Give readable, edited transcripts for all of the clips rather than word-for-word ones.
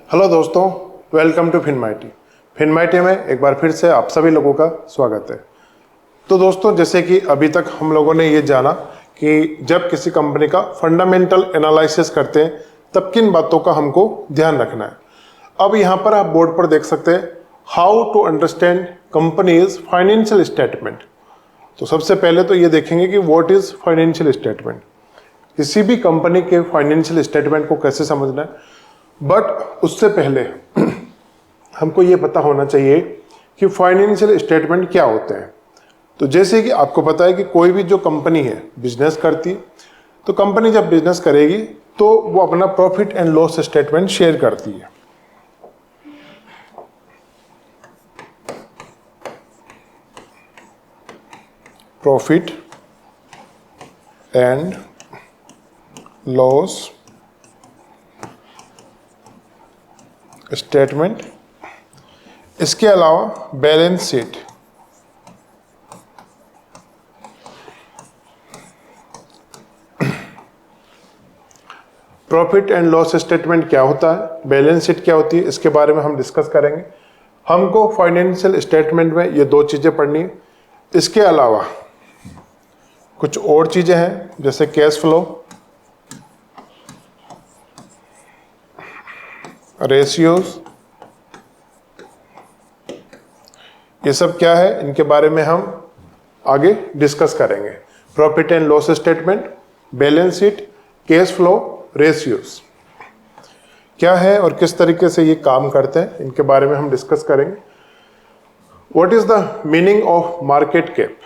Hello दोस्तों, welcome to फिनमाइटी। फिनमाइटी में एक बार फिर से आप सभी लोगों का स्वागत है। तो दोस्तों, जैसे कि अभी तक हम लोगों ने ये जाना कि जब किसी कंपनी का फंडामेंटल एनालिसिस करते हैं तब किन बातों का हमको ध्यान रखना है। अब यहाँ पर आप बोर्ड पर देख सकते हैं how to understand companies financial statement. तो सबसे पहले तो ये देखेंगे कि व्हाट इज फाइनेंशियल स्टेटमेंट, किसी भी कंपनी के फाइनेंशियल स्टेटमेंट को कैसे समझना है। बट उससे पहले हमको ये पता होना चाहिए कि फाइनेंशियल स्टेटमेंट क्या होते हैं। तो जैसे कि आपको पता है कि कोई भी जो कंपनी है बिजनेस करती है, तो कंपनी जब बिजनेस करेगी तो वो अपना profit and loss statement share करती है। प्रॉफिट एंड लॉस स्टेटमेंट, इसके अलावा balance sheet, profit and loss statement क्या होता है, बैलेंस शीट क्या होती है, इसके बारे में हम डिस्कस करेंगे। हमको फाइनेंशियल स्टेटमेंट में ये दो चीज़ें पढ़नी है। इसके अलावा कुछ और चीज़ें हैं जैसे कैश फ्लो, रेशियोज, ये सब क्या है इनके बारे में हम आगे डिस्कस करेंगे। Profit and loss statement, balance sheet, cash flow, ratios क्या है और किस तरीके से ये काम करते हैं, इनके बारे में हम डिस्कस करेंगे। What is the meaning of market cap.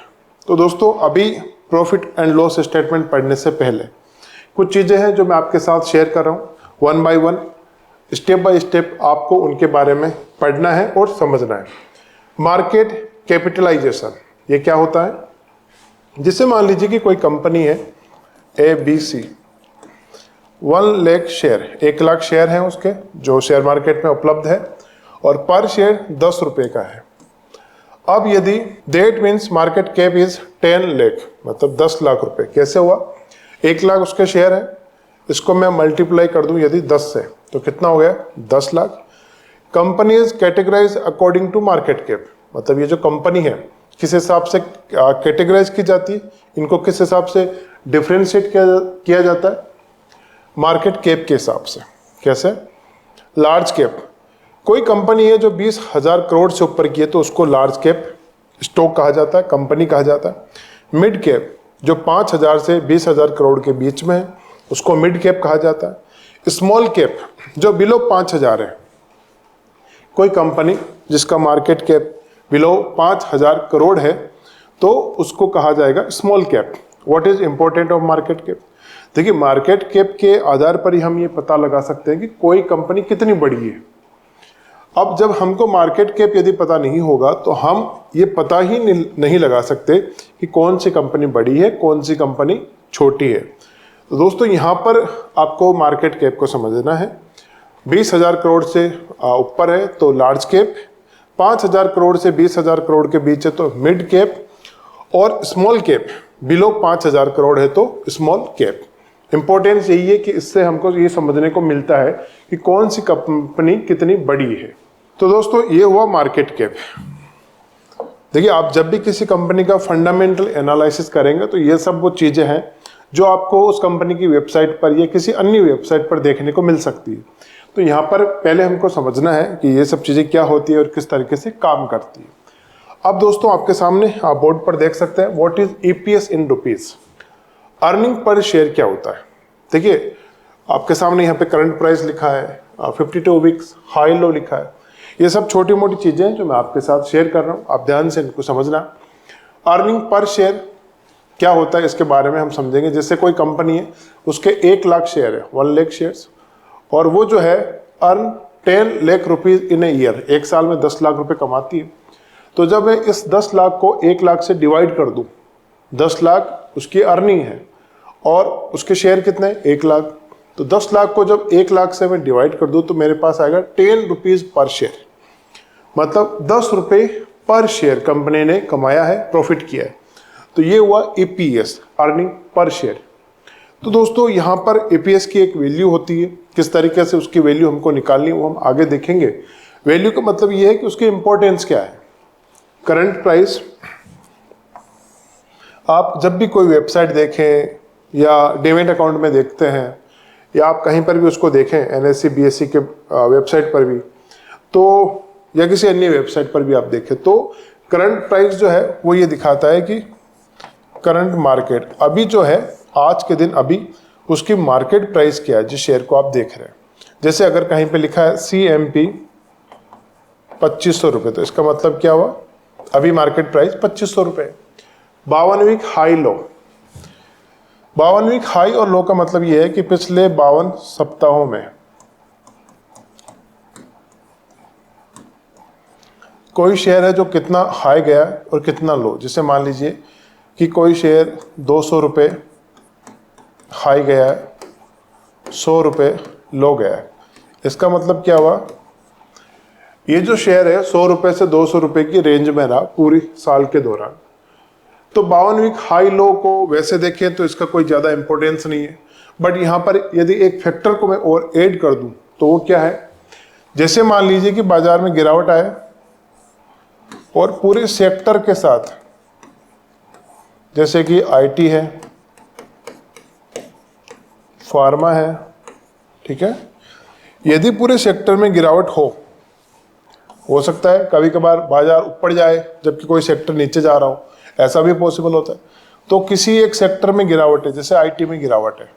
तो दोस्तों, अभी प्रॉफिट एंड लॉस स्टेटमेंट पढ़ने से पहले कुछ चीज़ें हैं जो मैं आपके साथ शेयर कर रहा हूँ। One by one, step by step आपको उनके बारे में पढ़ना है और समझना है। मार्केट कैपिटलाइजेशन ये क्या होता है। जिसे मान लीजिए कि कोई कंपनी है ABC, 1 lakh share, 1 lakh share हैं उसके जो शेयर मार्केट में उपलब्ध है और पर शेयर 10 रुपये का है। अब यदि that means market cap is 10 lakh, मतलब 10 लाख रुपए। कैसे हुआ, 1 लाख उसके शेयर है, इसको मैं मल्टीप्लाई कर दूं यदि 10 से तो कितना हो गया 10 lakh. Company is categorize according to market cap, मतलब ये जो कंपनी है किस हिसाब से कैटेगराइज की जाती है, इनको किस हिसाब से डिफ्रेंशिएट किया जाता है, मार्केट कैप के हिसाब से। कैसे, लार्ज कैप, कोई कंपनी है जो 20,000 करोड़ से ऊपर की है तो उसको लार्ज कैप स्टॉक कहा जाता है, कंपनी कहा जाता है। मिड कैप जो 5,000 से 20,000 करोड़ के बीच में है उसको मिड कैप कहा जाता है। स्मॉल कैप जो बिलो 5,000 है, कोई कंपनी जिसका मार्केट कैप बिलो 5,000 करोड़ है तो उसको कहा जाएगा small cap. What is important of market cap, देखिए मार्केट कैप के आधार पर ही हम ये पता लगा सकते हैं कि कोई कंपनी कितनी बड़ी है। अब जब हमको मार्केट कैप यदि पता नहीं होगा तो हम ये पता ही नहीं लगा सकते कि कौन सी कंपनी बड़ी है कौन सी कंपनी छोटी है। तो दोस्तों, यहाँ पर आपको मार्केट कैप को समझना है। 20,000 करोड़ से ऊपर है तो लार्ज कैप, 5,000 करोड़ से 20,000 करोड़ के बीच है तो मिड कैप, और स्मॉल कैप बिलो 5,000 करोड़ है तो स्मॉल कैप। इंपॉर्टेंस यही है कि इससे हमको ये समझने को मिलता है कि कौन सी कंपनी कितनी बड़ी है। तो दोस्तों, ये हुआ मार्केट कैप। देखिए, आप जब भी किसी कंपनी का फंडामेंटल एनालिसिस करेंगे तो ये सब वो चीज़ें हैं जो आपको उस कंपनी की वेबसाइट पर या किसी अन्य वेबसाइट पर देखने को मिल सकती है। तो यहाँ पर पहले हमको समझना है कि ये सब चीज़ें क्या होती है और किस तरीके से काम करती है। अब दोस्तों, आपके सामने आप बोर्ड पर देख सकते हैं what is EPS in rupees, earning per share क्या होता है। देखिए, आपके सामने यहाँ पे करंट प्राइस लिखा है, 52 वीक्स हाई लो लिखा है। ये सब छोटी मोटी चीज़ें हैं जो मैं आपके साथ शेयर कर रहा हूँ, आप ध्यान से इनको समझना। अर्निंग पर शेयर क्या होता है इसके बारे में हम समझेंगे। जैसे कोई कंपनी है उसके 1 लाख शेयर है, 1 लाख शेयर्स, और वो जो है earn 10 lakh rupees in a year, एक साल में 10 लाख रुपए कमाती है। तो जब मैं इस 10 लाख को 1 लाख से डिवाइड कर दूं, 10 लाख उसकी अर्निंग है और उसके शेयर कितने, 1 लाख, तो 10 लाख को जब 1 लाख से मैं डिवाइड कर दूं तो मेरे पास आएगा 10 रुपीज़ पर शेयर, मतलब 10 रुपये पर शेयर कंपनी ने कमाया है, प्रॉफिट किया है। तो ये हुआ EPS, अर्निंग पर शेयर। तो दोस्तों यहाँ पर EPS की एक वैल्यू होती है, किस तरीके से उसकी वैल्यू हमको निकालनी है वो हम आगे देखेंगे। वैल्यू का मतलब ये है कि उसकी इंपॉर्टेंस क्या है। करंट प्राइस, आप जब भी कोई वेबसाइट देखें या डीमैट अकाउंट में देखते हैं या आप कहीं पर भी उसको देखें NSE BSE के वेबसाइट पर भी, तो या किसी अन्य वेबसाइट पर भी आप देखें, तो करंट प्राइस जो है वो ये दिखाता है कि करंट मार्केट अभी जो है आज के दिन अभी उसकी मार्केट प्राइस क्या है जिस शेयर को आप देख रहे हैं। जैसे अगर कहीं पे लिखा है CMP 2500 रुपये, तो इसका मतलब क्या हुआ, अभी मार्केट प्राइस 2500 रुपये। 52 week high low, 52 week high और लो का मतलब यह है कि पिछले 52 सप्ताहों में कोई शेयर है जो कितना हाई गया और कितना लो। जैसे मान लीजिए कि कोई शेयर 200 रुपये हाई गया है, 100 रुपये लो गया है। इसका मतलब क्या हुआ, ये जो शेयर है 100 रुपये से 200 रुपये की रेंज में रहा पूरी साल के दौरान। तो 52 वीक हाई लो को वैसे देखें तो इसका कोई ज़्यादा इंपॉर्टेंस नहीं है, बट यहाँ पर यदि एक फैक्टर को मैं और ऐड कर दूँ तो वो क्या है, जैसे मान लीजिए कि बाजार में गिरावट आए और पूरे सेक्टर के साथ, जैसे कि IT है, फार्मा है, ठीक है, यदि पूरे सेक्टर में गिरावट हो सकता है कभी कभार बाजार ऊपर जाए जबकि कोई सेक्टर नीचे जा रहा हो, ऐसा भी पॉसिबल होता है। तो किसी एक सेक्टर में गिरावट है, जैसे IT में गिरावट है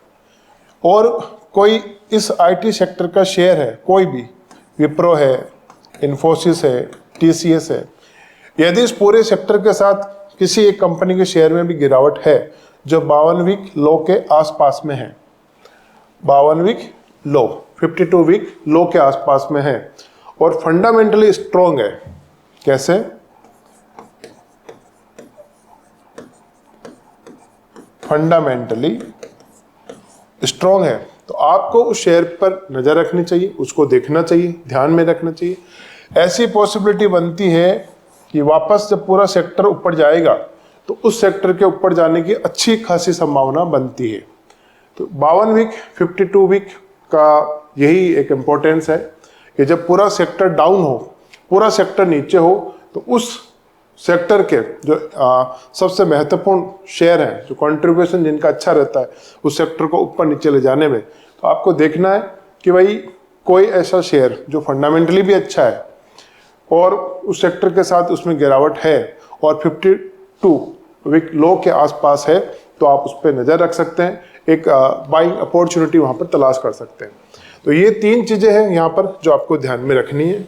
और कोई इस IT सेक्टर का शेयर है, कोई भी विप्रो है, इन्फोसिस है, TCS है, यदि इस पूरे सेक्टर के साथ किसी एक कंपनी के शेयर में भी गिरावट है जो 52 वीक लो के आसपास में है, 52 वीक लो 52 वीक लो के आसपास में है और फंडामेंटली स्ट्रॉन्ग है, कैसे, फंडामेंटली स्ट्रॉन्ग है, तो आपको उस शेयर पर नजर रखनी चाहिए, उसको देखना चाहिए, ध्यान में रखना चाहिए। ऐसी पॉसिबिलिटी बनती है कि वापस जब पूरा सेक्टर ऊपर जाएगा तो उस सेक्टर के ऊपर जाने की अच्छी खासी संभावना बनती है। तो 52 वीक 52 वीक का यही एक इम्पोर्टेंस है कि जब पूरा सेक्टर डाउन हो, पूरा सेक्टर नीचे हो, तो उस सेक्टर के जो सबसे महत्वपूर्ण शेयर हैं, जो कंट्रीब्यूशन जिनका अच्छा रहता है उस सेक्टर को ऊपर नीचे ले जाने में, तो आपको देखना है कि भाई कोई ऐसा शेयर जो फंडामेंटली भी अच्छा है और उस सेक्टर के साथ उसमें गिरावट है और 52 वीक लो के आसपास है, तो आप उस पर नज़र रख सकते हैं, एक बाइंग अपॉर्चुनिटी वहाँ पर तलाश कर सकते हैं। तो ये 3 चीज़ें हैं यहाँ पर जो आपको ध्यान में रखनी है।